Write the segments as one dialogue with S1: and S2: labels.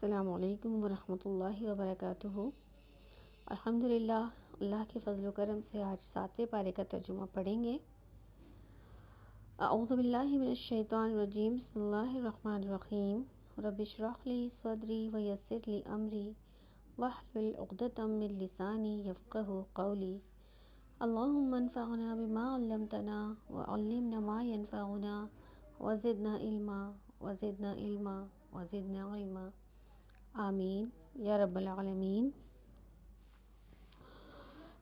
S1: السلام علیکم ورحمۃ اللہ وبرکاتہ۔ الحمدللہ، اللہ کے فضل و کرم سے آج 7ویں پارے کا ترجمہ پڑھیں گے۔ اعوذ باللہ من الشیطان الرجیم، بسم اللہ الرحمن الرحیم۔ رب اشرح لی صدری ویسر لی امری واحلل عقدۃ من لسانی یفقہوا قولی۔ اللہم انفعنا بما علمتنا وعلمنا ما ینفعنا وزدنا علما وزدنا علما وزدنا علما، آمین یا رب العالمین۔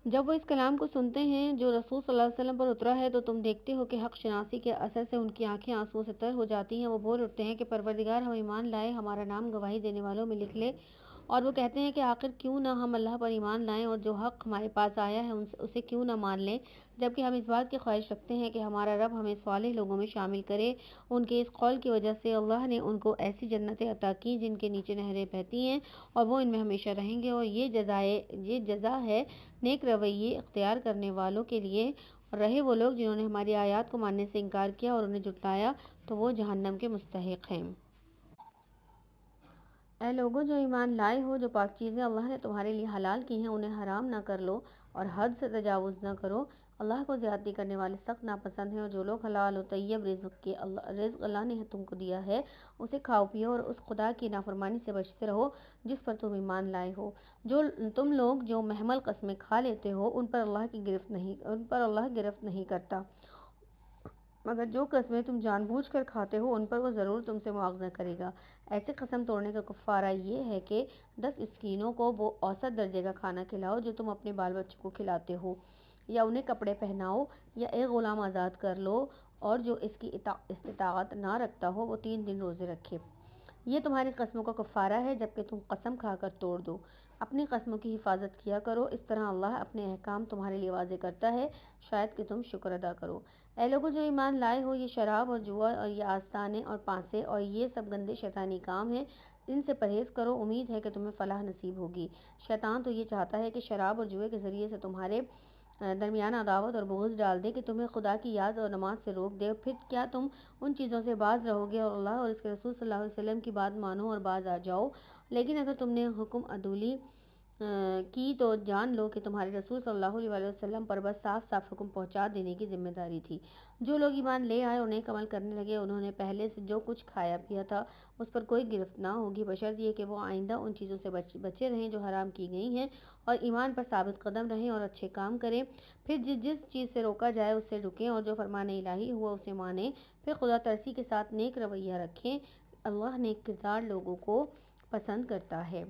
S1: جب وہ اس کلام کو سنتے ہیں جو رسول صلی اللہ علیہ وسلم پر اترا ہے تو تم دیکھتے ہو کہ حق شناسی کے اثر سے ان کی آنکھیں آنسوؤں سے تر ہو جاتی ہیں۔ وہ بول اٹھتے ہیں کہ پروردگار، ہم ایمان لائے، ہمارا نام گواہی دینے والوں میں لکھ لے۔ اور وہ کہتے ہیں کہ آخر کیوں نہ ہم اللہ پر ایمان لائیں اور جو حق ہمارے پاس آیا ہے اسے کیوں نہ مان لیں، جبکہ ہم اس بات کی خواہش رکھتے ہیں کہ ہمارا رب ہمیں صالح لوگوں میں شامل کرے۔ ان کے اس قول کی وجہ سے اللہ نے ان کو ایسی جنتیں عطا کیں جن کے نیچے نہریں بہتی ہیں اور وہ ان میں ہمیشہ رہیں گے، اور یہ جزا ہے نیک رویے اختیار کرنے والوں کے لیے۔ اور رہے وہ لوگ جنہوں نے ہماری آیات کو ماننے سے انکار کیا اور انہیں جھٹلایا تو وہ جہنم کے مستحق ہیں۔ اے لوگو جو ایمان لائے ہو، جو پاک چیزیں اللہ نے تمہارے لیے حلال کی ہیں انہیں حرام نہ کر لو اور حد سے تجاوز نہ کرو۔ اللہ کو زیادتی کرنے والے سخت ناپسند ہیں۔ اور جو لوگ حلال و طیب رزق اللہ نے تم کو دیا ہے اسے کھاؤ پیو اور اس خدا کی نافرمانی سے بچتے رہو جس پر تم ایمان لائے ہو۔ تم لوگ جو محمل قسمیں کھا لیتے ہو ان پر اللہ گرفت نہیں کرتا، مگر جو قسمیں تم جان بوجھ کر کھاتے ہو ان پر وہ ضرور تم سے مواخذہ کرے گا۔ ایسے قسم توڑنے کا کفارہ یہ ہے کہ 10 مسکینوں کو وہ اوسط درجے کا کھانا کھلاؤ جو تم اپنے بال بچوں کو کھلاتے ہو، یا انہیں کپڑے پہناؤ، یا ایک غلام آزاد کر لو، اور جو اس کی استطاعت نہ رکھتا ہو وہ 3 دن روزے رکھے۔ یہ تمہاری قسموں کا کفارہ ہے جبکہ تم قسم کھا کر توڑ دو۔ اپنی قسموں کی حفاظت کیا کرو، اس طرح اللہ اپنے احکام تمہارے لیے واضح کرتا ہے، شاید کہ تم شکر ادا کرو۔ اے لوگو جو ایمان لائے ہو، یہ شراب اور جوا اور یہ آستانے اور پانسے اور یہ سب گندے شیطانی کام ہیں، ان سے پرہیز کرو، امید ہے کہ تمہیں فلاح نصیب ہوگی۔ شیطان تو یہ چاہتا ہے کہ شراب اور جوئے کے ذریعے سے تمہارے درمیان عداوت اور بغض ڈال دے، کہ تمہیں خدا کی یاد اور نماز سے روک دے۔ پھر کیا تم ان چیزوں سے باز رہو گے؟ اور اللہ اور اس کے رسول صلی اللہ علیہ وسلم کی بات مانو اور باز آ جاؤ۔ لیکن اگر تم نے حکم عدولی کی تو جان لو کہ تمہارے رسول صلی اللہ علیہ وسلم پر بس صاف صاف حکم پہنچا دینے کی ذمہ داری تھی۔ جو لوگ ایمان لے آئے اور نیک عمل کرنے لگے انہوں نے پہلے سے جو کچھ کھایا پیا تھا اس پر کوئی گرفت نہ ہوگی، بشرط یہ کہ وہ آئندہ ان چیزوں سے بچے رہیں جو حرام کی گئی ہیں، اور ایمان پر ثابت قدم رہیں اور اچھے کام کریں۔ پھر جس چیز سے روکا جائے اس سے رکیں اور جو فرمان الہی ہوا اسے مانیں۔ پھر خدا ترسی کے ساتھ نیک رویہ رکھیں، اللہ نیک کردار لوگوں کو پسند کرتا ہے۔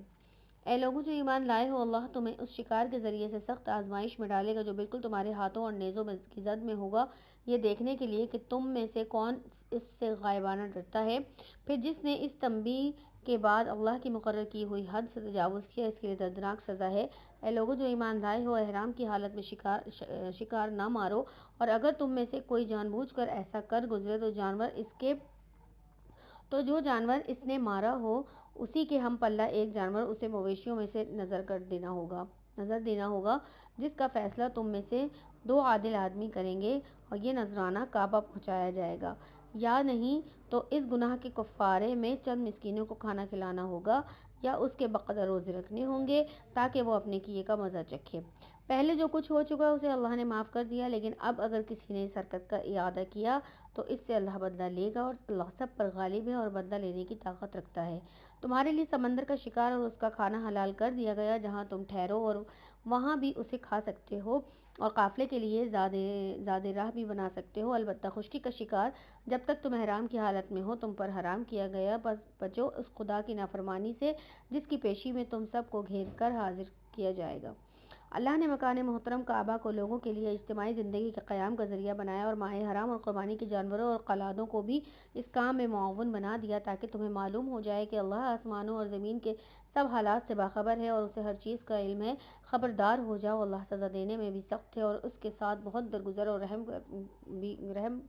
S1: اے لوگوں جو ایمان لائے ہو، اللہ تمہیں اس شکار کے ذریعے سے سخت آزمائش میں ڈالے گا جو بالکل تمہارے ہاتھوں اور نیزوں کی زد میں ہوگا، یہ دیکھنے کے لیے کہ تم میں سے کون اس سے غائبانہ ڈرتا ہے۔ پھر جس نے اس تنبیہ کے بعد اللہ کی مقرر کی ہوئی حد سے تجاوز کیا اس کے لیے دردناک سزا ہے۔ اے لوگوں جو ایمان لائے ہو، احرام کی حالت میں شکار نہ مارو، اور اگر تم میں سے کوئی جان بوجھ کر ایسا کر گزرے تو جو جانور اس نے مارا ہو اسی کے ہم پلہ ایک جانور اسے مویشیوں میں سے نظر دینا ہوگا، جس کا فیصلہ تم میں سے 2 عادل آدمی کریں گے، اور یہ نذرانہ کعبہ پہنچایا جائے گا۔ یا نہیں تو اس گناہ کے کفارے میں چند مسکینوں کو کھانا کھلانا ہوگا یا اس کے بقدر روزے رکھنے ہوں گے تاکہ وہ اپنے کیے کا مزہ چکھے۔ پہلے جو کچھ ہو چکا اسے اللہ نے معاف کر دیا، لیکن اب اگر کسی نے اس حرکت کا اعادہ کیا تو اس سے اللہ بدلہ لے گا، اور اللہ سب پر غالب ہے اور بدلہ لینے کی طاقت رکھتا ہے۔ تمہارے لیے سمندر کا شکار اور اس کا کھانا حلال کر دیا گیا جہاں تم ٹھہرو، اور وہاں بھی اسے کھا سکتے ہو، اور قافلے کے لیے زاد راہ بھی بنا سکتے ہو۔ البتہ خشکی کا شکار جب تک تم احرام کی حالت میں ہو تم پر حرام کیا گیا، بس بچو اس خدا کی نافرمانی سے جس کی پیشی میں تم سب کو گھیر کر حاضر کیا جائے گا۔ اللہ نے مکان محترم کعبہ کو لوگوں کے لیے اجتماعی زندگی کے قیام کا ذریعہ بنایا، اور ماہ حرام اور قربانی کے جانوروں اور قلادوں کو بھی اس کام میں معاون بنا دیا تاکہ تمہیں معلوم ہو جائے کہ اللہ آسمانوں اور زمین کے سب حالات سے باخبر ہے اور اسے ہر چیز کا علم ہے۔ خبردار ہو جاؤ، اللہ سزا دینے میں بھی سخت ہے اور اس کے ساتھ بہت درگزر اور رحم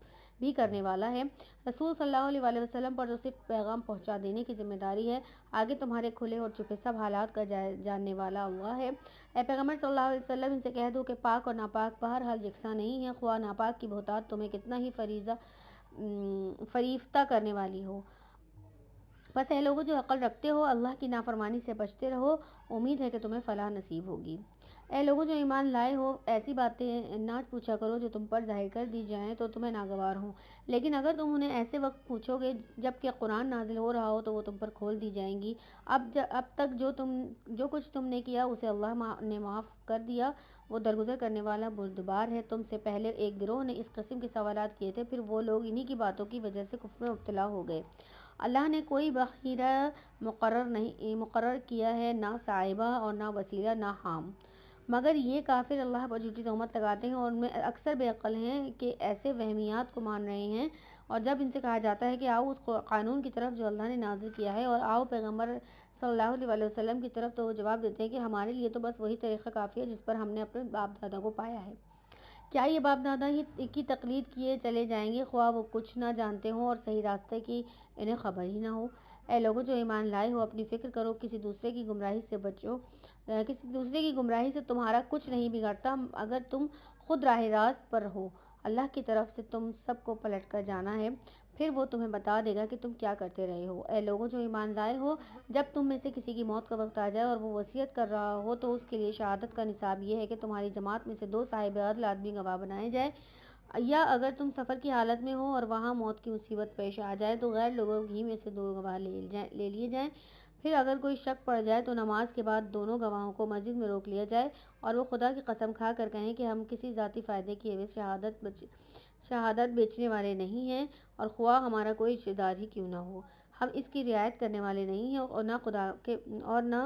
S1: بھی کرنے والا ہے۔ رسول صلی اللہ علیہ وسلم پر تو صرف پیغام پہنچا دینے کی ذمہ داری ہے، آگے تمہارے کھلے اور چھپے سب حالات کا جاننے والا اللہ ہے۔ اے پیغمبر صلی اللہ علیہ وسلم ان سے کہہ دو کہ پاک اور ناپاک بہرحال یکساں نہیں ہیں، خواہ ناپاک کی بہتات تمہیں کتنا ہی فریفتہ کرنے والی ہو۔ بس اے لوگوں جو عقل رکھتے ہو اللہ کی نافرمانی سے بچتے رہو، امید ہے کہ تمہیں فلاح نصیب ہوگی۔ اے لوگوں جو ایمان لائے ہو، ایسی باتیں نہ پوچھا کرو جو تم پر ظاہر کر دی جائیں تو تمہیں ناگوار ہوں، لیکن اگر تم انہیں ایسے وقت پوچھو گے جب کہ قرآن نازل ہو رہا ہو تو وہ تم پر کھول دی جائیں گی۔ اب تک جو کچھ تم نے کیا اسے اللہ نے معاف کر دیا، وہ درگزر کرنے والا بردبار ہے۔ تم سے پہلے ایک گروہ نے اس قسم کے سوالات کیے تھے، پھر وہ لوگ انہی کی باتوں کی وجہ سے کفر میں مبتلا ہو گئے۔ اللہ نے کوئی بحیرہ مقرر کیا ہے، نہ صاحبہ اور نہ وسیلہ نہ حام، مگر یہ کافر اللہ پر جھوٹی تہمت لگاتے ہیں اور ان میں اکثر بے عقل ہیں کہ ایسے وہمیات کو مان رہے ہیں۔ اور جب ان سے کہا جاتا ہے کہ آؤ اس قانون کی طرف جو اللہ نے نازل کیا ہے اور آؤ پیغمبر صلی اللہ علیہ وسلم کی طرف، تو وہ جواب دیتے ہیں کہ ہمارے لیے تو بس وہی طریقہ کافی ہے جس پر ہم نے اپنے باپ دادا کو پایا ہے۔ کیا یہ باپ دادا ہی کی تقلید کیے چلے جائیں گے خواہ وہ کچھ نہ جانتے ہوں اور صحیح راستے کی انہیں خبر ہی نہ ہو؟ اے لوگوں جو ایمان لائے ہو، اپنی فکر کرو، کسی دوسرے کی گمراہی سے بچو، کسی دوسرے کی گمراہی سے تمہارا کچھ نہیں بگڑتا اگر تم خود راہ راست پر ہو۔ اللہ کی طرف سے تم سب کو پلٹ کر جانا ہے، پھر وہ تمہیں بتا دے گا کہ تم کیا کرتے رہے ہو۔ اے لوگوں جو ایمان لائے ہو، جب تم میں سے کسی کی موت کا وقت آ جائے اور وہ وصیت کر رہا ہو تو اس کے لیے شہادت کا نصاب یہ ہے کہ تمہاری جماعت میں سے 2 صاحب عدل آدمی گواہ بنائے جائیں، یا اگر تم سفر کی حالت میں ہو اور وہاں موت کی مصیبت پیش آ جائے تو غیر لوگوں ہی میں سے 2 گواہ لے لیے جائیں۔ پھر اگر کوئی شک پڑ جائے تو نماز کے بعد دونوں گواہوں کو مسجد میں روک لیا جائے اور وہ خدا کی قسم کھا کر کہیں کہ ہم کسی ذاتی فائدے کی عوض شہادت بیچنے والے نہیں ہیں، اور خواہ ہمارا کوئی رشتہ دار ہی کیوں نہ ہو، ہم اس کی رعایت کرنے والے نہیں ہیں اور نہ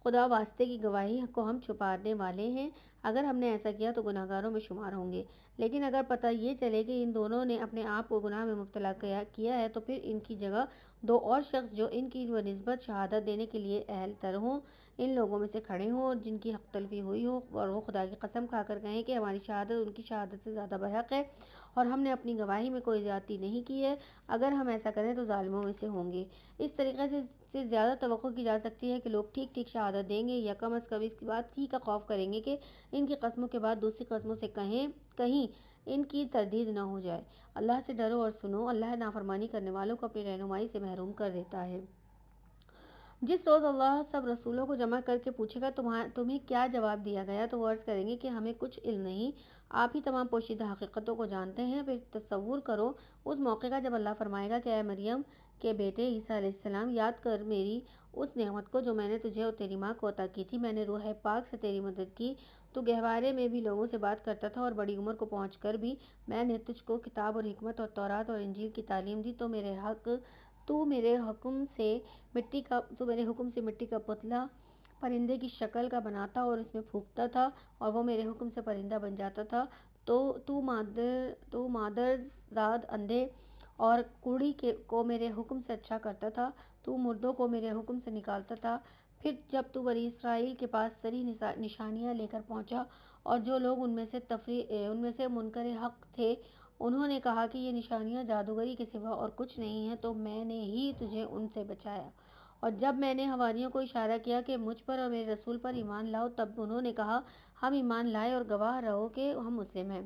S1: خدا واسطے کی گواہی کو ہم چھپانے والے ہیں۔ اگر ہم نے ایسا کیا تو گناہگاروں میں شمار ہوں گے، لیکن اگر پتہ یہ چلے کہ ان دونوں نے اپنے آپ کو گناہ میں مبتلا کیا ہے تو پھر ان کی جگہ 2 اور شخص جو ان کی بنسبت شہادت دینے کے لیے اہل تر ہوں، ان لوگوں میں سے کھڑے ہوں اور جن کی حق تلفی ہوئی ہو، اور وہ خدا کی قسم کھا کر کہیں کہ ہماری شہادت ان کی شہادت سے زیادہ برحق ہے اور ہم نے اپنی گواہی میں کوئی زیادتی نہیں کی ہے۔ اگر ہم ایسا کریں تو ظالموں میں سے ہوں گے۔ اس طریقے سے زیادہ توقع کی جا سکتی ہے کہ لوگ ٹھیک ٹھیک شہادت دیں گے، یا کم از کم اس بات ہی کا خوف کریں گے کہ ان کی قسموں کے بعد دوسری قسموں سے کہیں ان کی تردید نہ ہو جائے۔ اللہ سے ڈرو اور سنو، اللہ نافرمانی کرنے والوں کو اپنی رہنمائی سے محروم کر دیتا ہے۔ جس روز اللہ سب رسولوں کو جمع کر کے پوچھے گا تمہیں کیا جواب دیا گیا، تو وہ عرض کریں گے کہ ہمیں کچھ علم نہیں، آپ ہی تمام پوشیدہ حقیقتوں کو جانتے ہیں۔ پھر تصور کرو اس موقع کا جب اللہ فرمائے گا کہ اے مریم کے بیٹے عیسیٰ علیہ السلام، یاد کر میری اس نعمت کو جو میں نے تجھے اور تیری ماں کو عطا کی تھی۔ میں نے روح پاک سے تیری مدد کی، تو گہوارے میں بھی لوگوں سے بات کرتا تھا اور بڑی عمر کو پہنچ کر بھی میں نے تجھ کو کتاب اور حکمت اور تورات اور انجیل کی تعلیم دی، تو میرے حکم سے مٹی کا پتلا پرندے کی شکل کا بناتا اور اس میں پھونکتا تھا اور وہ میرے حکم سے پرندہ بن جاتا تھا۔ تو مادرزاد اندھے اور کوڑی کو میرے حکم سے اچھا کرتا تھا، تو مردوں کو میرے حکم سے نکالتا تھا۔ پھر جب تو بنی اسرائیل کے پاس سری نشانیاں لے کر پہنچا اور جو لوگ ان میں سے منکر حق تھے انہوں نے کہا کہ یہ نشانیاں جادوگری کے سوا اور کچھ نہیں ہیں، تو میں نے ہی تجھے ان سے بچایا۔ اور جب میں نے حواریوں کو اشارہ کیا کہ مجھ پر اور میرے رسول پر ایمان لاؤ، تب انہوں نے کہا ہم ایمان لائے اور گواہ رہو کہ ہم مسلم ہیں۔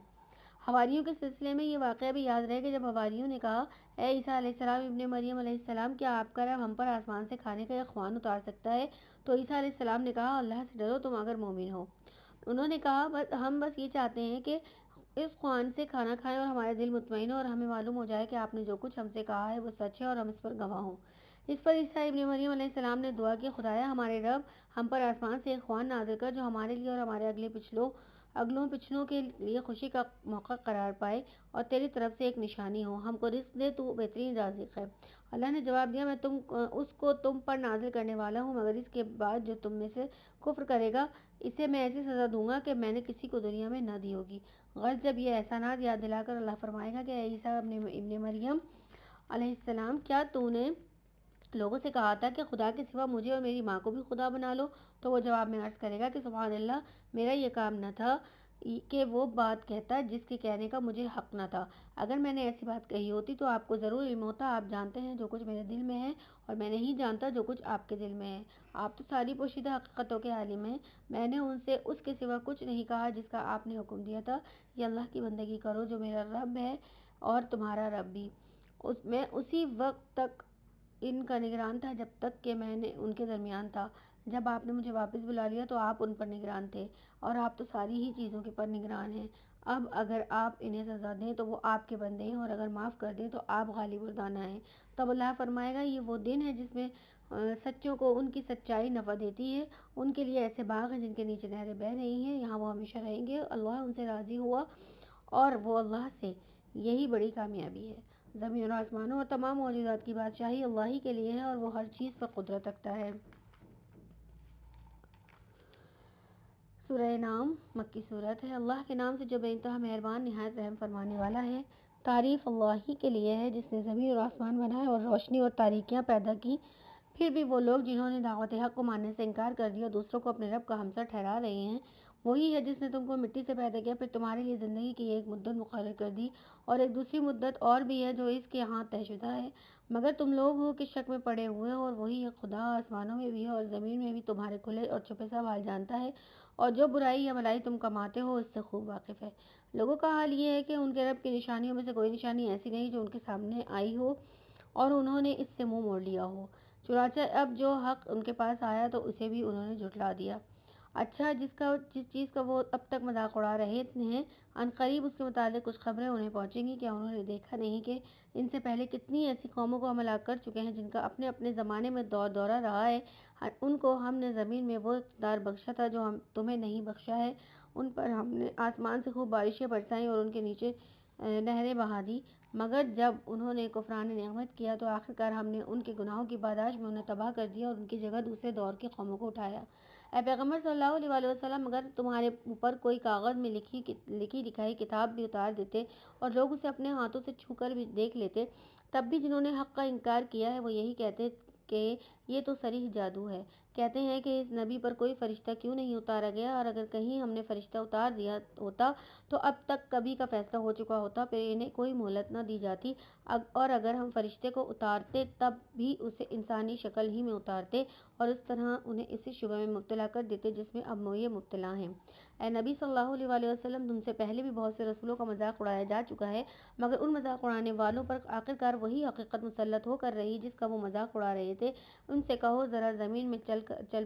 S1: حواریوں کے سلسلے میں یہ واقعہ بھی یاد رہے کہ جب حواریوں نے کہا اے عیسیٰ علیہ السلام ابن مریم علیہ السلام، کیا آپ کا رب ہم پر آسمان سے کھانے کا ایک خوان اتار سکتا ہے؟ تو عیسیٰ علیہ السلام نے کہا اللہ سے ڈرو تم اگر مومن ہو۔ انہوں نے کہا ہم بس یہ چاہتے ہیں کہ اس خوان سے کھانا کھائیں اور ہمارے دل مطمئن ہو اور ہمیں معلوم ہو جائے کہ آپ نے جو کچھ ہم سے کہا ہے وہ سچ ہے اور ہم اس پر گواہ ہوں۔ اس پر عیسیٰ ابن مریم علیہ السلام نے دعا کی خدایا ہمارے رب ہم پر آسمان سے ایک خوان نازل کر جو ہمارے لیے اور ہمارے اگلوں پچھلوں کے لیے خوشی کا موقع قرار پائے اور تیری طرف سے ایک نشانی ہو، ہم کو رزق دے، تو بہترین رازق ہے۔ اللہ نے جواب دیا میں اس کو تم پر نازل کرنے والا ہوں، مگر اس کے بعد جو تم میں سے کفر کرے گا اسے میں ایسی سزا دوں گا کہ میں نے کسی کو دنیا میں نہ دی ہوگی۔ غرض جب یہ احسانات یاد دلا کر اللہ فرمائے گا کہ اے عیسیٰ ابن مریم علیہ السلام، کیا تو نے لوگوں سے کہا تھا کہ خدا کے سوا مجھے اور میری ماں کو بھی خدا بنا لو؟ تو وہ جواب میں عرض کرے گا کہ سبحان اللہ، میرا یہ کام نہ تھا کہ وہ بات کہتا جس کے کہنے کا مجھے حق نہ تھا۔ اگر میں نے ایسی بات کہی ہوتی تو آپ کو ضرور علم ہوتا۔ آپ جانتے ہیں جو کچھ میرے دل میں ہے اور میں نہیں جانتا جو کچھ آپ کے دل میں ہے۔ آپ تو ساری پوشیدہ حقیقتوں کے عالم ہیں۔ میں نے ان سے اس کے سوا کچھ نہیں کہا جس کا آپ نے حکم دیا تھا کہ اللہ کی بندگی کرو جو میرا رب ہے اور تمہارا رب بھی، میں اسی وقت تک ان کا نگران تھا جب تک کہ میں نے ان کے درمیان تھا۔ جب آپ نے مجھے واپس بلا لیا تو آپ ان پر نگران تھے، اور آپ تو ساری ہی چیزوں کے پر نگران ہیں۔ اب اگر آپ انہیں سزا دیں تو وہ آپ کے بندے ہیں، اور اگر معاف کر دیں تو آپ غالب الدانا ہیں۔ تب اللہ فرمائے گا، یہ وہ دن ہے جس میں سچوں کو ان کی سچائی نفع دیتی ہے۔ ان کے لیے ایسے باغ ہیں جن کے نیچے نہریں بہہ رہی ہیں، یہاں وہ ہمیشہ رہیں گے۔ اللہ ان سے راضی ہوا، اور وہ اللہ سے، یہی بڑی کامیابی ہے۔ زمین اور آسمانوں اور تمام موجودات کی بادشاہی اللہ ہی کے لیے ہے، اور وہ ہر چیز پر قدرت رکھتا ہے۔ سورہ نام مکی صورت ہے۔ اللہ کے نام سے جو بے انتہا مہربان نہایت رحم فرمانے والا ہے۔ تعریف اللہ ہی کے لیے ہے جس نے زمین اور آسمان بنائے اور روشنی اور تاریکیاں پیدا کی۔ پھر بھی وہ لوگ جنہوں نے دعوت حق کو ماننے سے انکار کر دیا، دوسروں کو اپنے رب کا ہمسر ٹھہرا رہے ہیں۔ وہی ہے جس نے تم کو مٹی سے پیدا کیا، پھر تمہارے لیے زندگی کی ایک مدت مقرر کر دی، اور ایک دوسری مدت اور بھی ہے جو اس کے ہاں طے شدہ ہے، مگر تم لوگ ہو کہ شک میں پڑے ہوئے ہو۔ اور وہی ایک خدا آسمانوں میں بھی ہے اور زمین میں بھی تمہارے کھلے اور چھپے سب حال جانتا ہے، اور جو برائی یا بھلائی تم کماتے ہو اس سے خوب واقف ہے۔ لوگوں کا حال یہ ہے کہ ان کے رب کی نشانیوں میں سے کوئی نشانی ایسی نہیں جو ان کے سامنے آئی ہو اور انہوں نے اس سے منہ موڑ لیا ہو۔ چنانچہ اب جو حق ان کے پاس آیا تو اسے بھی انہوں نے جھٹلا دیا۔ اچھا، جس چیز کا وہ اب تک مذاق اڑا رہے ہیں، عنقریب اس کے متعلق کچھ خبریں انہیں پہنچیں گی۔ کیا انہوں نے دیکھا نہیں کہ ان سے پہلے کتنی ایسی قوموں کو ہم ہلاک کر چکے ہیں جن کا اپنے اپنے زمانے میں دورہ رہا ہے۔ ان کو ہم نے زمین میں وہ اقتدار بخشا تھا جو تمہیں نہیں بخشا ہے۔ ان پر ہم نے آسمان سے خوب بارشیں برسائیں اور ان کے نیچے نہریں بہا دی، مگر جب انہوں نے کفران نعمت کیا تو آخرکار ہم نے ان کے گناہوں کی پاداش میں انہیں تباہ کر دیا اور ان کی جگہ دوسرے دور کی قوموں کو اٹھایا۔ اے پیغمبر صلی اللہ علیہ وسلم، اگر تمہارے اوپر کوئی کاغذ میں لکھی دکھائی کتاب بھی اتار دیتے اور لوگ اسے اپنے ہاتھوں سے چھو کر بھی دیکھ لیتے، تب بھی جنہوں نے حق کا انکار کیا ہے وہ یہی کہتے کہ یہ تو صریح جادو ہے۔ کہتے ہیں کہ اس نبی پر کوئی فرشتہ کیوں نہیں اتارا گیا، اور اگر کہیں ہم نے فرشتہ اتار دیا ہوتا تو اب تک کبھی کا فیصلہ ہو چکا ہوتا، پھر انہیں کوئی مہلت نہ دی جاتی، اور اگر ہم فرشتے کو اتارتے تب بھی اسے انسانی شکل ہی میں اتارتے، اور اس طرح انہیں اسی شبہ میں مبتلا کر دیتے جس میں اب یہ مبتلا ہیں۔ اے نبی صلی اللہ علیہ وسلم، تم سے پہلے بھی بہت سے رسولوں کا مذاق اڑایا جا چکا ہے، مگر ان مذاق اڑانے والوں پر آخرکار وہی حقیقت مسلط ہو کر رہی جس کا وہ مذاق اڑا رہے تھے۔ ان سے کہو، ذرا زمین میں چل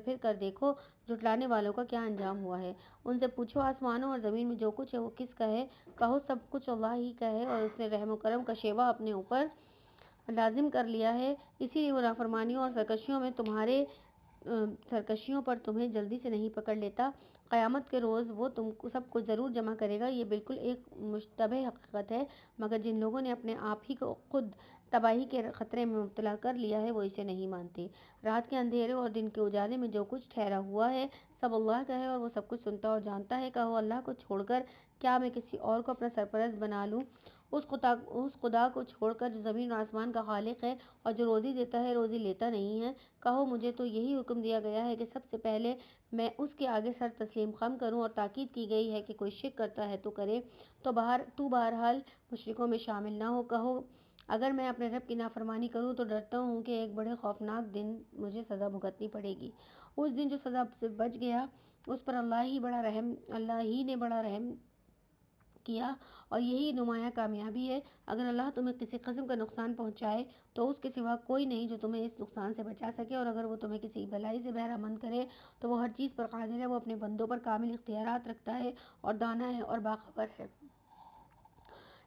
S1: پھر کر دیکھو جھٹلانے والوں کا کیا انجام ہوا ہے۔ ان سے پوچھو، آسمانوں اور زمین میں جو کچھ ہے وہ کس کا ہے؟ کہو، سب کچھ اللہ ہی کا ہے، اور اس نے رحم و کرم کا شیوا اپنے اوپر لازم کر لیا ہے، اسی لیے وہ نافرمانیوں اور سرکشیوں پر تمہیں جلدی سے نہیں پکڑ لیتا۔ قیامت کے روز وہ تم سب کو ضرور جمع کرے گا۔ یہ بالکل ایک مشتبہ حقیقت ہے، مگر جن لوگوں نے اپنے آپ ہی کو خود تباہی کے خطرے میں مبتلا کر لیا ہے وہ اسے نہیں مانتے۔ رات کے اندھیرے اور دن کے اجالے میں جو کچھ ٹھہرا ہوا ہے سب اللہ کا ہے، اور وہ سب کچھ سنتا اور جانتا ہے۔ کہو، اللہ کو چھوڑ کر کیا میں کسی اور کو اپنا سرپرست بنا لوں؟ اس خدا کو چھوڑ کر جو زمین اور آسمان کا خالق ہے اور جو روزی دیتا ہے روزی لیتا نہیں ہے۔ کہو، مجھے تو یہی حکم دیا گیا ہے کہ سب سے پہلے میں اس کے آگے سر تسلیم خم کروں، اور تاکید کی گئی ہے کہ کوئی شرک کرتا ہے تو کرے، تو بہرحال مشرکوں میں شامل نہ ہو۔ کہو، اگر میں اپنے رب کی نافرمانی کروں تو ڈرتا ہوں کہ ایک بڑے خوفناک دن مجھے سزا بھگتنی پڑے گی۔ اس دن جو سزا سے بچ گیا اس پر اللہ ہی نے بڑا رحم کیا، اور یہی نمایاں کامیابی ہے۔ اگر اللہ تمہیں کسی قسم کا نقصان پہنچائے تو اس کے سوا کوئی نہیں جو تمہیں اس نقصان سے بچا سکے، اور اگر وہ تمہیں کسی بھلائی سے بہرہ مند کرے تو وہ ہر چیز پر قادر ہے۔ وہ اپنے بندوں پر کامل اختیارات رکھتا ہے اور دانا ہے اور باخبر ہے۔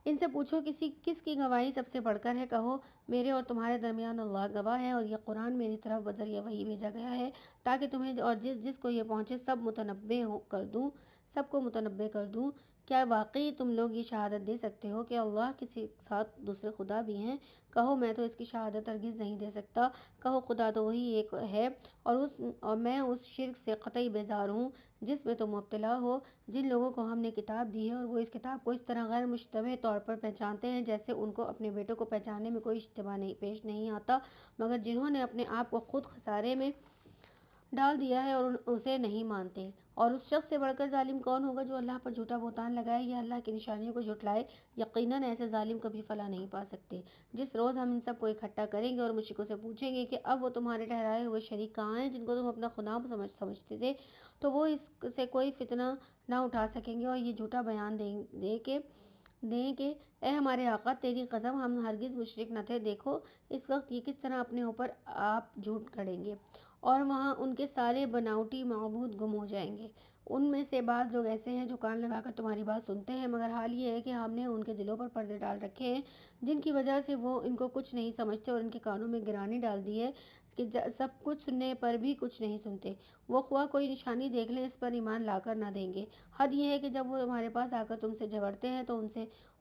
S1: ان سے پوچھو، کس کی گواہی سب سے بڑھ کر ہے؟ کہو، میرے اور تمہارے درمیان اللہ گواہ ہے، اور یہ قرآن میری طرف بذریعہ وحی بھیجا گیا ہے تاکہ تمہیں اور جس کو یہ پہنچے سب کو متنبع کر دوں۔ کیا واقعی تم لوگ یہ شہادت دے سکتے ہو کہ اللہ کے ساتھ دوسرے خدا بھی ہیں؟ کہو، میں تو اس کی شہادت ہرگز نہیں دے سکتا۔ کہو، خدا تو وہی ایک ہے، اور میں اس شرک سے قطعی بیزار ہوں جس میں تم مبتلا ہو۔ جن لوگوں کو ہم نے کتاب دی ہے اور وہ اس کتاب کو اس طرح غیر مشتبہ طور پر پہچانتے ہیں جیسے ان کو اپنے بیٹوں کو پہچاننے میں کوئی اشتباہ پیش نہیں آتا، مگر جنہوں نے اپنے آپ کو خود خسارے میں ڈال دیا ہے اور اسے نہیں مانتے۔ اور اس شخص سے بڑھ کر ظالم کون ہوگا جو اللہ پر جھوٹا بہتان لگائے یا اللہ کی نشانیوں کو جھٹلائے؟ یقیناً ایسے ظالم کبھی فلاح نہیں پا سکتے۔ جس روز ہم ان سب کو اکٹھا کریں گے اور مشرکوں سے پوچھیں گے کہ اب وہ تمہارے ٹھہرائے ہوئے شریک کہاں ہیں جن کو تم اپنا خدا سمجھتے تھے، تو وہ اس سے کوئی فتنہ نہ اٹھا سکیں گے، اور یہ جھوٹا بیان دے کہ دیں کہ اے ہمارے آقا تیری قسم ہم ہرگز مشرک نہ تھے، دیکھو اس وقت یہ کس طرح اپنے اوپر آپ جھوٹ کھڑیں گے اور وہاں ان کے سارے بناوٹی معبود گم ہو جائیں گے۔ ان میں سے بعض لوگ ایسے ہیں جو کان لگا کر تمہاری بات سنتے ہیں، مگر حال یہ ہے کہ ہم نے ان کے دلوں پر پردے ڈال رکھے ہیں جن کی وجہ سے وہ ان کو کچھ نہیں سمجھتے، اور ان کے کانوں میں گرانی ڈال دی ہے کہ سب کچھ سننے پر بھی کچھ نہیں سنتے۔ وہ خواہ کوئی نشانی دیکھ لیں اس پر ایمان لا کر نہ دیں گے۔ حد یہ ہے کہ جب وہ تمہارے پاس آ کر تم سے جھگڑتے ہیں تو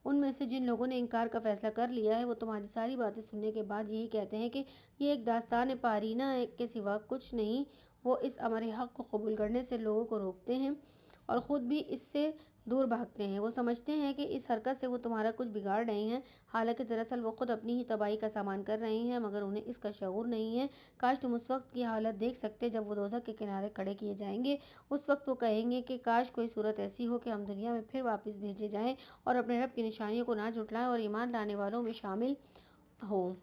S1: ان میں سے جن لوگوں نے انکار کا فیصلہ کر لیا ہے وہ تمہاری ساری باتیں سننے کے بعد یہی کہتے ہیں کہ یہ ایک داستان پارینہ کے سوا کچھ نہیں۔ وہ اس امر حق کو قبول کرنے سے لوگوں کو روکتے ہیں اور خود بھی اس سے دور بھاگتے ہیں۔ وہ سمجھتے ہیں کہ اس حرکت سے وہ تمہارا کچھ بگاڑ رہے ہیں، حالانکہ دراصل وہ خود اپنی ہی تباہی کا سامان کر رہے ہیں، مگر انہیں اس کا شعور نہیں ہے۔ کاش تم اس وقت کی حالت دیکھ سکتے جب وہ دوزخ کے کنارے کھڑے کیے جائیں گے۔ اس وقت وہ کہیں گے کہ کاش کوئی صورت ایسی ہو کہ ہم دنیا میں پھر واپس بھیجے جائیں اور اپنے رب کی نشانیوں کو نہ جھٹلائیں اور ایمان لانے والوں میں شامل ہوں۔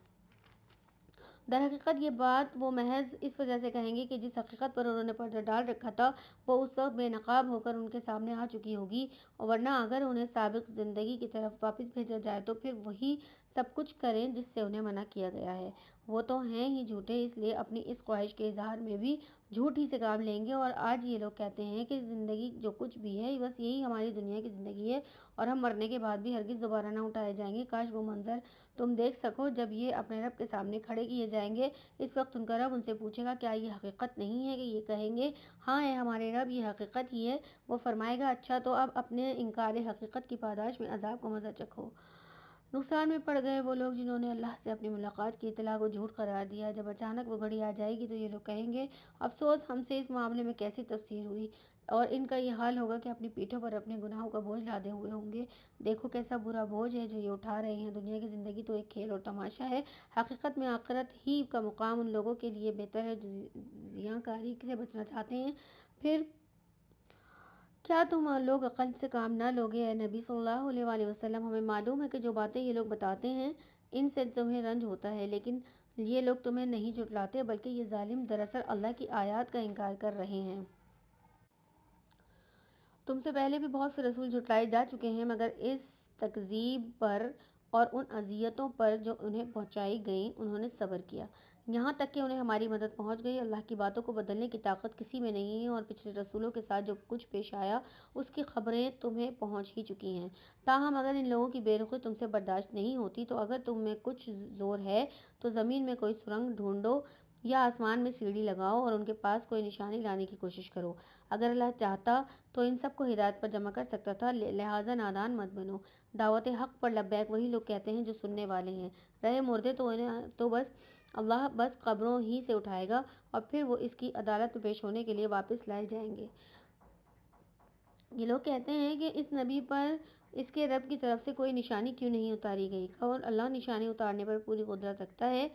S1: در حقیقت یہ بات وہ محض اس وجہ سے کہیں گے کہ جس حقیقت پر انہوں نے پردہ ڈال رکھا تھا وہ اس وقت بے نقاب ہو کر ان کے سامنے آ چکی ہوگی، ورنہ اگر انہیں سابق زندگی کی طرف واپس بھیجا جائے تو پھر وہی سب کچھ کریں جس سے انہیں منع کیا گیا ہے۔ وہ تو ہیں ہی جھوٹے، اس لیے اپنی اس خواہش کے اظہار میں بھی جھوٹ ہی سے کام لیں گے۔ اور آج یہ لوگ کہتے ہیں کہ زندگی جو کچھ بھی ہے بس یہی ہماری دنیا کی زندگی ہے اور ہم مرنے کے بعد بھی ہرگز دوبارہ نہ اٹھائے جائیں گے۔ کاش وہ منظر تم دیکھ سکو جب یہ اپنے رب کے سامنے کھڑے کیے جائیں گے۔ اس وقت ان کا رب ان سے پوچھے گا کیا یہ حقیقت نہیں ہے؟ کہ یہ کہیں گے ہاں اے ہمارے رب یہ حقیقت ہی ہے۔ وہ فرمائے گا اچھا تو اب اپنے انکار حقیقت کی پاداش میں عذاب کا مزہ چکھو۔ نقصان میں پڑ گئے وہ لوگ جنہوں نے اللہ سے اپنی ملاقات کی اطلاع کو جھوٹ قرار دیا۔ جب اچانک وہ گھڑی آ جائے گی تو یہ لوگ کہیں گے افسوس ہم سے اس معاملے میں کیسی تفسیر ہوئی، اور ان کا یہ حال ہوگا کہ اپنی پیٹھوں پر اپنے گناہوں کا بوجھ لادے ہوئے ہوں گے۔ دیکھو کیسا برا بوجھ ہے جو یہ اٹھا رہے ہیں۔ دنیا کی زندگی تو ایک کھیل اور تماشا ہے، حقیقت میں آخرت ہی کا مقام ان لوگوں کے لیے بہتر ہے جو ریاکاری سے بچنا چاہتے ہیں۔ پھر کیا تم لوگ عقل سے کام نہ لوگے؟ اے نبی صلی اللہ علیہ وآلہ وسلم، ہمیں معلوم ہے کہ جو باتیں یہ لوگ بتاتے ہیں ان سے تمہیں رنج ہوتا ہے، لیکن یہ لوگ تمہیں نہیں جھٹلاتے بلکہ یہ ظالم دراصل اللہ کی آیات کا انکار کر رہے ہیں۔ تم سے پہلے بھی بہت سے رسول جھٹلائے جا چکے ہیں، مگر اس تکذیب پر اور ان اذیتوں پر جو انہیں پہنچائی گئیں انہوں نے صبر کیا، یہاں تک کہ انہیں ہماری مدد پہنچ گئی۔ اللہ کی باتوں کو بدلنے کی طاقت کسی میں نہیں ہے، اور پچھلے رسولوں کے ساتھ جو کچھ پیش آیا اس کی خبریں تمہیں پہنچ ہی چکی ہیں۔ تاہم اگر ان لوگوں کی بے رخی تم سے برداشت نہیں ہوتی تو اگر تم میں کچھ زور ہے تو زمین میں کوئی سرنگ ڈھونڈو یا آسمان میں سیڑھی لگاؤ اور ان کے پاس کوئی نشانی لانے کی کوشش کرو۔ اگر اللہ چاہتا تو ان سب کو ہدایت پر جمع کر سکتا تھا، لہٰذا نادان مت بنو۔ دعوت حق پر لبیک وہی لوگ کہتے ہیں جو سننے والے ہیں، رہے مردے تو بس اللہ بس قبروں ہی سے اٹھائے گا اور پھر وہ اس کی عدالت میں پیش ہونے کے لیے واپس لائے جائیں گے۔ یہ لوگ کہتے ہیں کہ اس نبی پر اس کے رب کی طرف سے کوئی نشانی کیوں نہیں اتاری گئی؟ اور اللہ نشانی اتارنے پر پوری قدرت رکھتا ہے،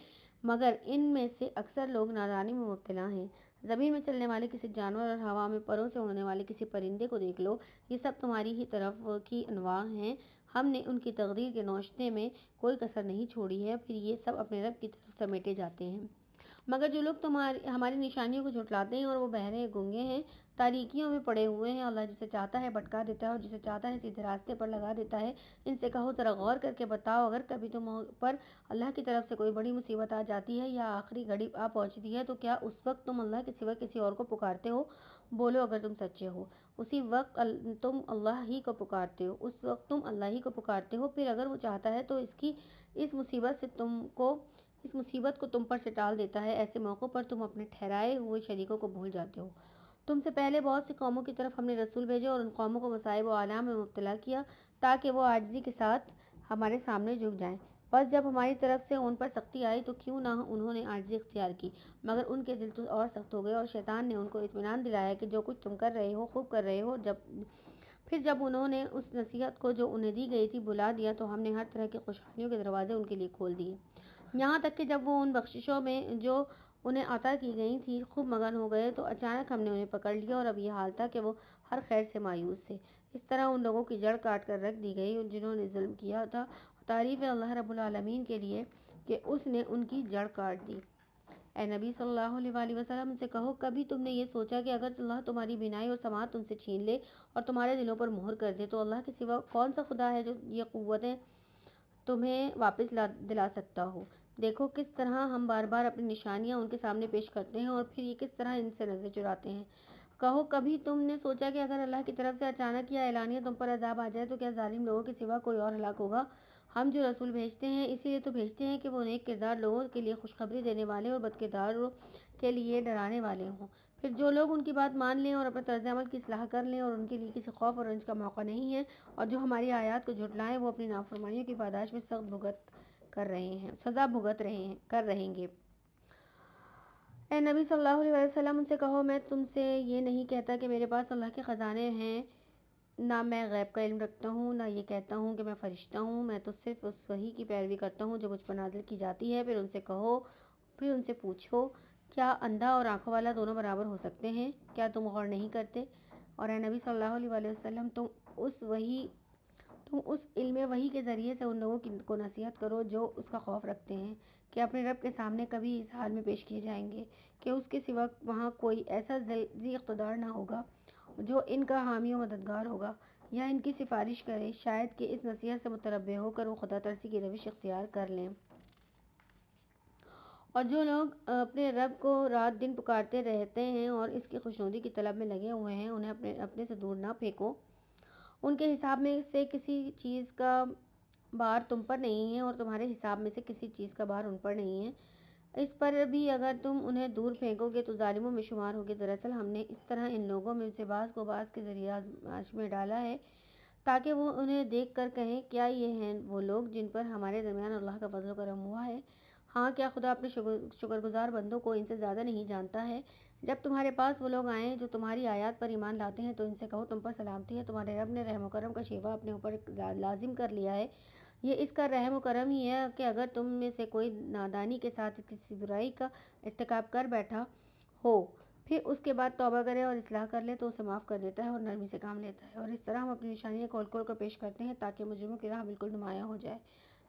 S1: مگر ان میں سے اکثر لوگ نادانی میں مبتلا ہیں۔ زمین میں چلنے والے کسی جانور اور ہوا میں پروں سے اڑنے والے کسی پرندے کو دیکھ لو، یہ سب تمہاری ہی طرف کی انواع ہیں۔ ہم نے ان کی تقدیر کے نوشتے میں کوئی کسر نہیں چھوڑی ہے، پھر یہ سب اپنے رب کی طرف سمیٹے جاتے ہیں۔ مگر جو لوگ ہماری نشانیوں کو جھٹلاتے ہیں اور وہ بہرے گونگے ہیں، تاریکیوں میں پڑے ہوئے ہیں، اللہ جسے چاہتا ہے بھٹکا دیتا ہے اور جسے چاہتا ہے سیدھے راستے پر لگا دیتا ہے، ان سے کہو ذرا غور کر کے بتاؤ اگر کبھی تم پر اللہ کی طرف سے کوئی بڑی مصیبت آ جاتی ہے یا آخری گھڑی آ پہنچتی ہے تو کیا اس وقت تم اللہ کے سوا کسی اور کو پکارتے ہو؟ بولو اگر تم سچے ہو، اسی وقت تم اللہ ہی کو پکارتے ہو، اس وقت تم اللہ ہی کو پکارتے ہو۔ پھر اگر وہ چاہتا ہے تو اس مصیبت کو تم پر سے ٹال دیتا ہے، ایسے موقعوں پر تم اپنے ٹھہرائے ہوئے شریکوں کو بھول جاتے ہو۔ تم سے پہلے بہت سی قوموں کی طرف ہم نے رسول بھیجے اور ان قوموں کو مصائب و آلام میں مبتلا کیا تاکہ وہ عاجزی کے ساتھ ہمارے سامنے جھک جائیں۔ بس جب ہماری طرف سے ان پر سختی آئی تو کیوں نہ انہوں نے عاجزی اختیار کی، مگر ان کے دل تو اور سخت ہو گئے، اور شیطان نے ان کو اطمینان دلایا کہ جو کچھ تم کر رہے ہو خوب کر رہے ہو۔ پھر جب انہوں نے اس نصیحت کو جو انہیں دی گئی تھی بھلا دیا تو ہم نے ہر طرح کی خوشحالیوں کے دروازے ان کے لیے کھول دیے، یہاں تک کہ جب وہ ان بخششوں میں جو انہیں عطا کی گئی تھی خوب مگن ہو گئے تو اچانک ہم نے انہیں پکڑ لیا، اور اب یہ حال تھا کہ وہ ہر خیر سے مایوس تھے۔ اس طرح ان لوگوں کی جڑ کاٹ کر رکھ دی گئی جنہوں نے ظلم کیا تھا، اور تعریف ہے اللہ رب العالمین کے لیے کہ اس نے ان کی جڑ کاٹ دی۔ اے نبی صلی اللہ علیہ وآلہ وسلم، ان سے کہو کبھی تم نے یہ سوچا کہ اگر اللہ تمہاری بینائی اور سماعت تم سے چھین لے اور تمہارے دلوں پر مہر کر دے تو اللہ کے سوا کون سا خدا ہے جو یہ قوتیں تمہیں واپس دلا سکتا ہو؟ دیکھو کس طرح ہم بار بار اپنی نشانیاں ان کے سامنے پیش کرتے ہیں اور پھر یہ کس طرح ان سے نظر چراتے ہیں۔ کہو کبھی تم نے سوچا کہ اگر اللہ کی طرف سے اچانک یا اعلانیہ تم پر عذاب آ جائے تو کیا ظالم لوگوں کے سوا کوئی اور ہلاک ہوگا؟ ہم جو رسول بھیجتے ہیں اسی لیے تو بھیجتے ہیں کہ وہ نیک کردار لوگوں کے لیے خوشخبری دینے والے اور بد کرداروں کے لیے ڈرانے والے ہوں۔ پھر جو لوگ ان کی بات مان لیں اور اپنے طرز عمل کی اصلاح کر لیں اور ان کے لیے کسی خوف اور رنج کا موقع نہیں ہے، اور جو ہماری آیات کو جھٹلائیں وہ اپنی نافرمانیوں کی پاداش میں سزا بھگت رہیں گے۔ اے نبی صلی اللہ علیہ وسلم، ان سے کہو میں تم سے یہ نہیں کہتا کہ میرے پاس اللہ کے خزانے ہیں، نہ میں غیب کا علم رکھتا ہوں، نہ یہ کہتا ہوں کہ میں فرشتہ ہوں، میں تو صرف اس وحی کی پیروی کرتا ہوں جو مجھ پر نازل کی جاتی ہے۔ پھر ان سے پوچھو کیا اندھا اور آنکھوں والا دونوں برابر ہو سکتے ہیں؟ کیا تم غور نہیں کرتے؟ اور اے نبی صلی اللہ علیہ وسلم، تم اس علم وحی کے ذریعے سے ان لوگوں کو نصیحت کرو جو اس کا خوف رکھتے ہیں کہ اپنے رب کے سامنے کبھی اس حال میں پیش کیے جائیں گے کہ اس کے سوا وہاں کوئی ایسا ذی اقتدار نہ ہوگا جو ان کا حامی و مددگار ہوگا یا ان کی سفارش کرے، شاید کہ اس نصیحت سے متنبہ ہو کر وہ خدا ترسی کی روش اختیار کر لیں۔ اور جو لوگ اپنے رب کو رات دن پکارتے رہتے ہیں اور اس کی خوشنودی کی طلب میں لگے ہوئے ہیں، انہیں اپنے سے دور نہ پھینکو۔ ان کے حساب میں سے کسی چیز کا بار تم پر نہیں ہے اور تمہارے حساب میں سے کسی چیز کا بار ان پر نہیں ہے۔ اس پر بھی اگر تم انہیں دور پھینکو گے تو ظالموں میں شمار ہوگے۔ دراصل ہم نے اس طرح ان لوگوں میں سے بعض کو بعض کے ذریعے آزمائش میں ڈالا ہے تاکہ وہ انہیں دیکھ کر کہیں کیا یہ ہیں وہ لوگ جن پر ہمارے درمیان اللہ کا فضل و کرم ہوا ہے؟ ہاں، کیا خدا اپنے شکر گزار بندوں کو ان سے زیادہ نہیں جانتا ہے؟ جب تمہارے پاس وہ لوگ آئیں جو تمہاری آیات پر ایمان لاتے ہیں تو ان سے کہو تم پر سلامتی ہے، تمہارے رب نے رحم و کرم کا شیوا اپنے اوپر لازم کر لیا ہے۔ یہ اس کا رحم و کرم ہی ہے کہ اگر تم میں سے کوئی نادانی کے ساتھ کسی برائی کا ارتکاب کر بیٹھا ہو پھر اس کے بعد توبہ کرے اور اصلاح کر لے تو اسے معاف کر دیتا ہے اور نرمی سے کام لیتا ہے۔ اور اس طرح ہم اپنی نشانیاں کھول کھول کر پیش کرتے ہیں تاکہ مجرموں کی راہ بالکل نمایاں ہو جائے۔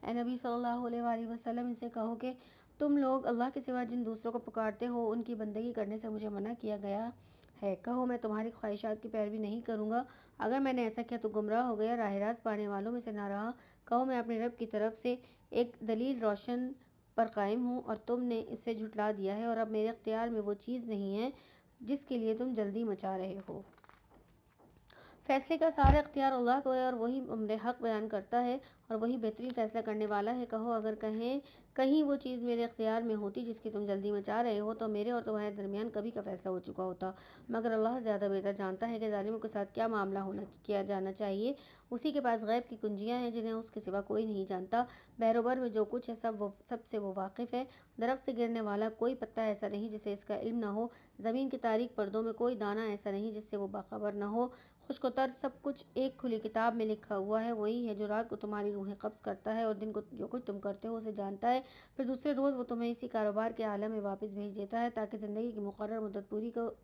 S1: اے نبی صلی اللہ علیہ وآلہ وسلم، ان سے کہو کہ تم لوگ اللہ کے سوا جن دوسروں کو پکارتے ہو ان کی بندگی کرنے سے مجھے منع کیا گیا ہے۔ کہو میں تمہاری خواہشات کی پیروی نہیں کروں گا، اگر میں نے ایسا کیا تو گمراہ ہو گیا، راہ راست پانے والوں میں سے نہ رہا۔ کہو میں اپنے رب کی طرف سے ایک دلیل روشن پر قائم ہوں اور تم نے اسے جھٹلا دیا ہے، اور اب میرے اختیار میں وہ چیز نہیں ہے جس کے لیے تم جلدی مچا رہے ہو۔ فیصلے کا سارا اختیار اللہ کو ہے اور وہی امر حق بیان کرتا ہے اور وہی بہترین فیصلہ کرنے والا ہے۔ کہو اگر کہیں وہ چیز میرے اختیار میں ہوتی جس کی تم جلدی مچا رہے ہو تو میرے اور تمہارے درمیان کبھی کا فیصلہ ہو چکا ہوتا، مگر اللہ زیادہ بہتر جانتا ہے کہ ظالموں کے ساتھ کیا معاملہ کیا جانا چاہیے۔ اسی کے پاس غیب کی کنجیاں ہیں جنہیں اس کے سوا کوئی نہیں جانتا۔ بحر و بر میں جو کچھ ہے سب سے وہ واقف ہے۔ درخت سے گرنے والا کوئی پتا ایسا نہیں جسے اس کا علم نہ ہو، زمین کے تاریک پردوں میں کوئی دانہ ایسا نہیں جس سے وہ باخبر نہ ہو۔ خشک و تر سب کچھ ایک کھلی کتاب میں لکھا ہوا ہے۔ وہی ہے جو رات کو تمہاری روحیں قبض کرتا ہے اور دن کو جو کچھ تم کرتے ہو اسے جانتا ہے، پھر دوسرے روز وہ تمہیں اسی کاروبار کے عالم میں واپس بھیج دیتا ہے تاکہ زندگی کی مقرر مدت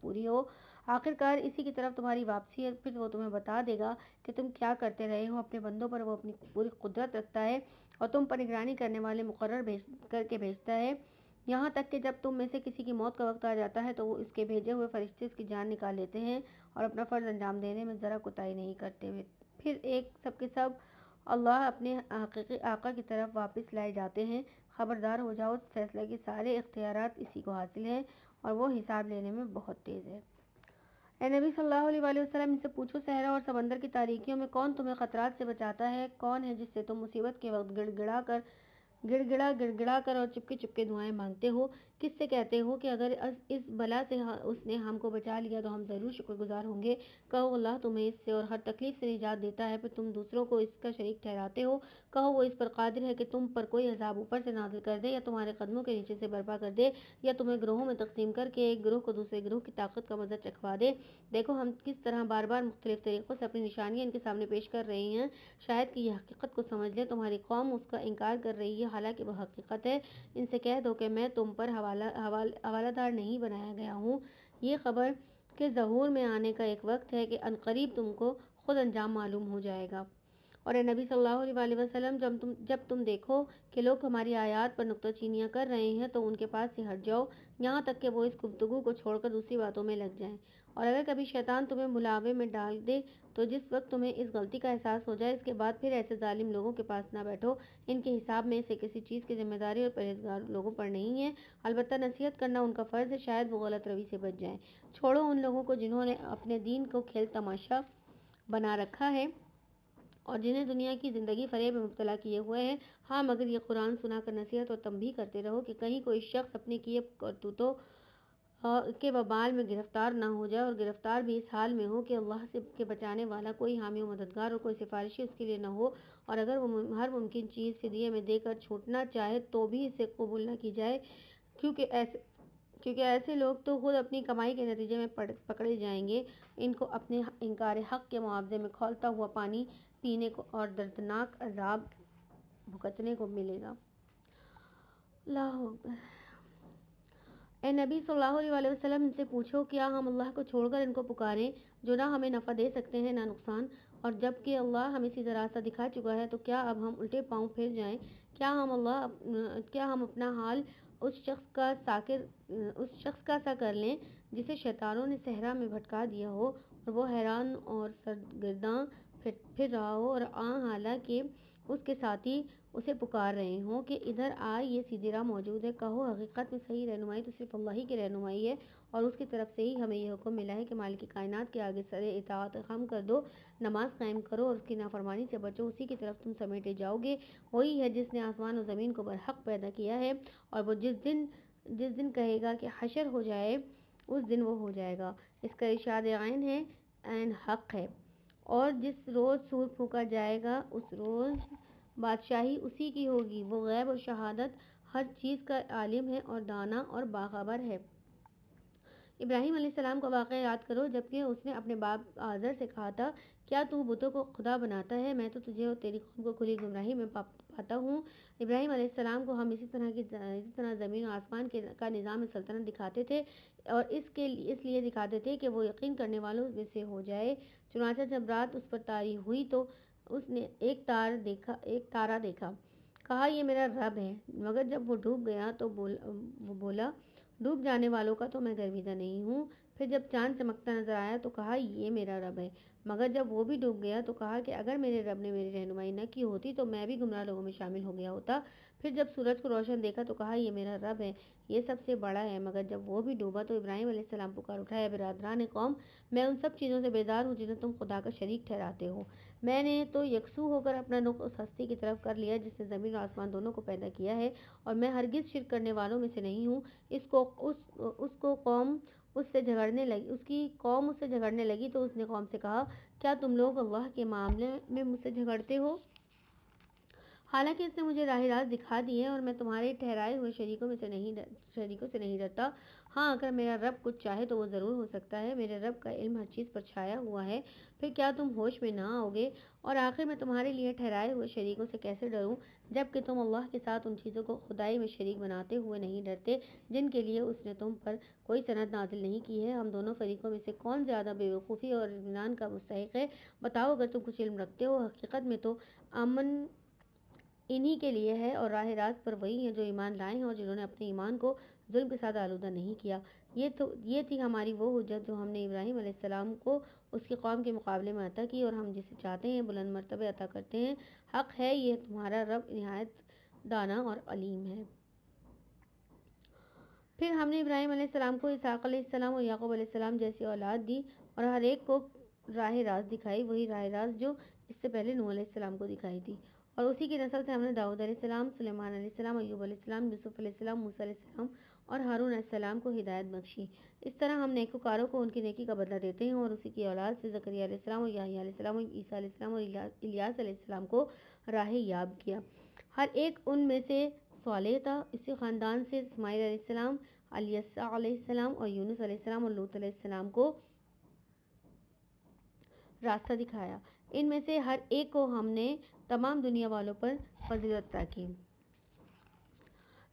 S1: پوری ہو۔ آخرکار اسی کی طرف تمہاری واپسی ہے، پھر وہ تمہیں بتا دے گا کہ تم کیا کرتے رہے ہو۔ اپنے بندوں پر وہ اپنی پوری قدرت رکھتا ہے اور تم پر نگرانی کرنے والے مقرر کر کے بھیجتا ہے، یہاں تک کہ جب تم میں سے کسی کی موت کا وقت آ جاتا ہے تو وہ اس کے بھیجے ہوئے فرشتے اس کی جان نکال لیتے ہیں اور اپنا فرض انجام دینے میں ذرا کوتاہی نہیں کرتے ہوئے پھر سب کے سب اللہ اپنے حقیقی آقا کی طرف واپس لائے جاتے ہیں۔ خبردار ہو جاؤ، فیصلے کے سارے اختیارات اسی کو حاصل ہیں اور وہ حساب لینے میں بہت تیز ہے۔ اے نبی صلی اللہ علیہ وآلہ وسلم، ان سے پوچھو صحرا اور سمندر کی تاریکیوں میں کون تمہیں خطرات سے بچاتا ہے؟ کون ہے جس سے تم مصیبت کے وقت گڑ گڑا کر اور چپکے دعائیں مانگتے ہو؟ کس سے کہتے ہو کہ اگر اس بلا سے اس نے ہم کو بچا لیا تو ہم ضرور شکر گزار ہوں گے؟ کہو اللہ تمہیں اس سے اور ہر تکلیف سے نجات دیتا ہے، پھر تم دوسروں کو اس کا شریک ٹھہراتے ہو۔ کہو وہ اس پر قادر ہے کہ تم پر کوئی عذاب اوپر سے نازل کر دے یا تمہارے قدموں کے نیچے سے برپا کر دے یا تمہیں گروہوں میں تقسیم کر کے ایک گروہ کو دوسرے گروہ کی طاقت کا مزہ چکھوا دے۔ دیکھو ہم کس طرح بار بار مختلف طریقوں سے اپنی نشانیاں ان کے سامنے پیش کر رہے ہیں، شاید کہ یہ حقیقت کو سمجھ لیں۔ تمہاری قوم اس کا انکار کر رہی ہے حالانکہ وہ حقیقت ہے۔ ان سے کہہ دو کہ میں تم پر حوالہ دار نہیں بنایا گیا ہوں، یہ خبر کے ظہور میں آنے کا ایک وقت ہے کہ عنقریب تم کو خود انجام معلوم ہو جائے گا۔ اور اے نبی صلی اللہ علیہ وسلم جب تم دیکھو کہ لوگ ہماری آیات پر نکتہ چینیاں کر رہے ہیں تو ان کے پاس سے ہٹ جاؤ یہاں تک کہ وہ اس گفتگو کو چھوڑ کر دوسری باتوں میں لگ جائیں، اور اگر کبھی شیطان تمہیں ملاوے میں ڈال دے تو جس وقت تمہیں اس غلطی کا احساس ہو جائے اس کے بعد پھر ایسے ظالم لوگوں کے پاس نہ بیٹھو، ان کے حساب میں سے کسی چیز کی ذمہ داری اور پرہیزگار لوگوں پر نہیں ہے، البتہ نصیحت کرنا ان کا فرض ہے، شاید وہ غلط روی سے بچ جائیں۔ چھوڑو ان لوگوں کو جنہوں نے اپنے دین کو کھیل تماشا بنا رکھا ہے اور جنہیں دنیا کی زندگی فریب میں مبتلا کیے ہوئے ہیں، ہاں مگر یہ قرآن سنا کر نصیحت اور تنبیہ کرتے رہو کہ کہیں کوئی شخص اپنے کیے کرتوتوں کے وبال میں گرفتار نہ ہو جائے، اور گرفتار بھی اس حال میں ہو کہ اللہ سے کے بچانے والا کوئی حامی و مددگار اور کوئی سفارشی اس کے لیے نہ ہو، اور اگر وہ ہر ممکن چیز فدیے میں دے کر چھوٹنا چاہے تو بھی اسے قبول نہ کی جائے، کیونکہ ایسے لوگ تو خود اپنی کمائی کے نتیجے میں پکڑے جائیں گے، ان کو اپنے انکار حق کے معاوضے میں کھولتا ہوا پانی پینے کو اور دردناک عذاب بھگتنے کو ملے گا۔ اللہ اکبر۔ اے نبی صلی اللہ علیہ وسلم ان سے پوچھو کیا ہم اللہ کو چھوڑ کر ان کو پکاریں جو نہ ہمیں نفع دے سکتے ہیں نہ نقصان، اور جب کہ اللہ ہمیں سیدھا راستہ دکھا چکا ہے تو کیا اب ہم الٹے پاؤں پھر جائیں؟ کیا ہم اپنا حال اس شخص کا سا کر لیں جسے شیطانوں نے صحرا میں بھٹکا دیا ہو اور وہ حیران اور سرگرداں پھر رہا ہو، اور حالانکہ اس کے ساتھی اسے پکار رہے ہوں کہ ادھر آ، یہ سیدھی راہ موجود ہے۔ کہو حقیقت میں صحیح رہنمائی تو صرف اللہ ہی کی رہنمائی ہے، اور اس کی طرف سے ہی ہمیں یہ حکم ملا ہے کہ مالک کائنات کے آگے سر اطاعت خم کر دو، نماز قائم کرو اور اس کی نافرمانی سے بچو، اسی کی طرف تم سمیٹے جاؤ گے، وہی ہے جس نے آسمان و زمین کو برحق پیدا کیا ہے، اور وہ جس دن کہے گا کہ حشر ہو جائے اس دن وہ ہو جائے گا، اس کا ارشاد عین ہے، عین حق ہے، اور جس روز سور پھونکا جائے گا اس روز بادشاہی اسی کی ہوگی، وہ غیب اور شہادت ہر چیز کا عالم ہے اور دانا اور باخبر ہے۔ ابراہیم علیہ السلام کا واقعہ یاد کرو جبکہ اس نے اپنے باپ آزر سے کہا تھا کیا تو بتوں کو خدا بناتا ہے، میں تو تجھے اور تیری قوم کو کھلی گمراہی میں پاتا ہوں۔ ابراہیم علیہ السلام کو ہم اسی طرح زمین و آسمان کا نظام سلطنت دکھاتے تھے، اور اس لیے دکھاتے تھے کہ وہ یقین کرنے والوں میں سے ہو جائے۔ چنانچہ جب رات اس پر طاری ہوئی تو اس نے ایک تارا دیکھا، کہا یہ میرا رب ہے، مگر جب وہ ڈوب گیا تو وہ بولا ڈوب جانے والوں کا تو میں گرویدہ نہیں ہوں۔ پھر جب چاند چمکتا نظر آیا تو کہا یہ میرا رب ہے، مگر جب وہ بھی ڈوب گیا تو کہا کہ اگر میرے رب نے میری رہنمائی نہ کی ہوتی تو میں بھی گمراہ لوگوں میں شامل ہو گیا ہوتا۔ پھر جب سورج کو روشن دیکھا تو کہا یہ میرا رب ہے، یہ سب سے بڑا ہے، مگر جب وہ بھی ڈوبا تو ابراہیم علیہ السلام پکار اٹھا، اے برادران قوم، میں ان سب چیزوں سے بیزار ہوں جنہیں تم خدا کا شریک ٹھہراتے ہو، میں نے تو یکسو ہو کر اپنا رخ اس ہستی کی طرف کر لیا جس نے زمین اور آسمان دونوں کو پیدا کیا ہے، اور میں ہرگز شرک کرنے والوں میں سے نہیں ہوں۔ اس کی قوم اس سے جھگڑنے لگی تو اس نے قوم سے کہا کیا تم لوگ اللہ کے معاملے میں مجھ سے جھگڑتے ہو، حالانکہ اس نے مجھے راہ راست دکھا دی ہے اور میں تمہارے ٹھہرائے ہوئے شریکوں سے نہیں ڈرتا۔ ہاں اگر میرا رب کچھ چاہے تو وہ ضرور ہو سکتا ہے، میرے رب کا علم ہر چیز پر چھایا ہوا ہے، پھر کیا تم ہوش میں نہ آؤگے؟ اور آخر میں تمہارے لیے ٹھہرائے ہوئے شریکوں سے کیسے ڈروں جبکہ تم اللہ کے ساتھ ان چیزوں کو خدائی میں شریک بناتے ہوئے نہیں ڈرتے جن کے لیے اس نے تم پر کوئی سند نازل نہیں کی ہے۔ ہم دونوں فریقوں میں سے کون زیادہ بے وقوفی اور اطمینان کا مستحق ہے؟ بتاؤ اگر تم کچھ علم رکھتے ہو۔ حقیقت میں تو امن انہی کے لیے ہے اور راہ راست پر وہی ہیں جو ایمان لائے ہیں اور جنہوں نے اپنے ایمان کو ظلم کے ساتھ آلودہ نہیں کیا۔ یہ تھی ہماری وہ حجت جو ہم نے ابراہیم علیہ السلام کو اس کی قوم کے مقابلے میں عطا کی، اور ہم جسے چاہتے ہیں بلند مرتبے عطا کرتے ہیں۔ حق ہے یہ تمہارا رب نہایت دانا اور علیم ہے۔ پھر ہم نے ابراہیم علیہ السلام کو اسحاق علیہ السلام اور یعقوب علیہ السلام جیسی اولاد دی اور ہر ایک کو راہ راست دکھائی، وہی راہ راست جو اس سے پہلے نوح علیہ السلام کو دکھائی تھی، اور اسی کی نسل سے ہم نے داؤد علیہ السلام، سلیمان علیہ السلام، ایوب علیہ السلام، یوسف علیہ السلام، موسیٰ علیہ السلام اور ہارون علیہ السلام کو ہدایت بخشی۔ اس طرح ہم نیکوکاروں کو ان کی نیکی کا بدلہ دیتے ہیں، اور اسی کی اولاد سے زکریا علیہ السلام اور یحییٰ علیہ السلام اور عیسیٰ علیہ السلام اور الیاس علیہ السلام کو راہ یاب کیا۔ ہر ایک ان میں سے صالح تھا۔ اسی خاندان سے اسماعیل علیہ السلام، الیسع علیہ السلام اور یونس علیہ السلام اور لوط علیہ السلام کو راستہ دکھایا۔ ان میں سے ہر ایک کو ہم نے تمام دنیا والوں پر فضیلت عطا کی۔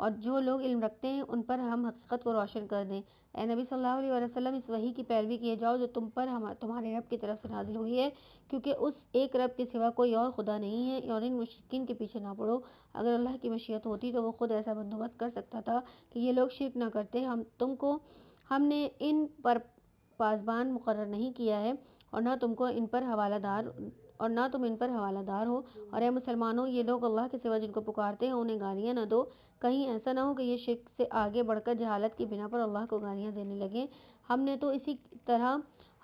S1: اور جو لوگ علم رکھتے ہیں ان پر ہم حقیقت کو روشن کر دیں۔ اے نبی صلی اللہ علیہ وسلم، اس وحی کی پیروی کیے جاؤ جو تم پر تمہارے رب کی طرف سے نازل ہوئی ہے، کیونکہ اس ایک رب کے سوا کوئی اور خدا نہیں ہے، اور ان مشرکین کے پیچھے نہ پڑو۔ اگر اللہ کی مشیت ہوتی تو وہ خود ایسا بندوبست کر سکتا تھا کہ یہ لوگ شرک نہ کرتے۔ ہم نے ان پر پاسبان مقرر نہیں کیا ہے، اور نہ تم ان پر حوالہ دار ہو۔ اور اے مسلمانوں، یہ لوگ اللہ کے سوا جن کو پکارتے ہیں انہیں گالیاں نہ دو، کہیں ایسا نہ ہو کہ یہ شرک سے آگے بڑھ کر جہالت کی بنا پر اللہ کو گالیاں دینے لگیں۔ ہم نے تو اسی طرح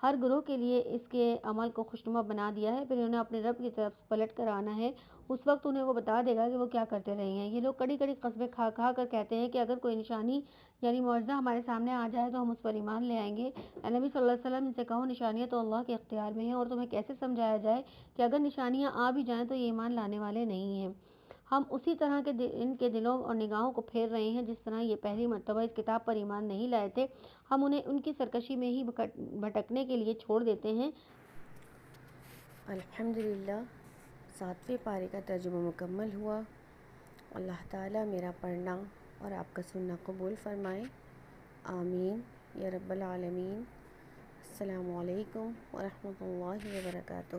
S1: ہر گروہ کے لیے اس کے عمل کو خوشنما بنا دیا ہے، پھر انہیں اپنے رب کی طرف پلٹ کر آنا ہے، اس وقت انہیں وہ بتا دے گا کہ وہ کیا کرتے رہے ہیں۔ یہ لوگ کڑی کڑی قسمیں کھا کھا کر کہتے ہیں کہ اگر کوئی نشانی یعنی معجزہ ہمارے سامنے آ جائے تو ہم اس پر ایمان لے آئیں گے۔ اے نبی صلی اللہ علیہ وسلم، ان سے کہو نشانیاں تو اللہ کے اختیار میں ہیں، اور تمہیں کیسے سمجھایا جائے کہ اگر نشانیاں آ بھی جائیں تو یہ ایمان لانے والے نہیں ہیں۔ ہم اسی طرح ان کے دلوں اور نگاہوں کو پھیر رہے ہیں جس طرح یہ پہلی مرتبہ اس کتاب پر ایمان نہیں لائے تھے۔ ہم انہیں ان کی سرکشی میں ہی بھٹکنے کے لیے چھوڑ دیتے ہیں۔
S2: الحمدللہ، 7ویں پارے کا ترجمہ مکمل ہوا۔ اللہ تعالیٰ میرا پڑھنا اور آپ کا سننا قبول فرمائے، آمین یا رب العالمین۔ السلام علیکم ورحمۃ اللہ وبرکاتہ۔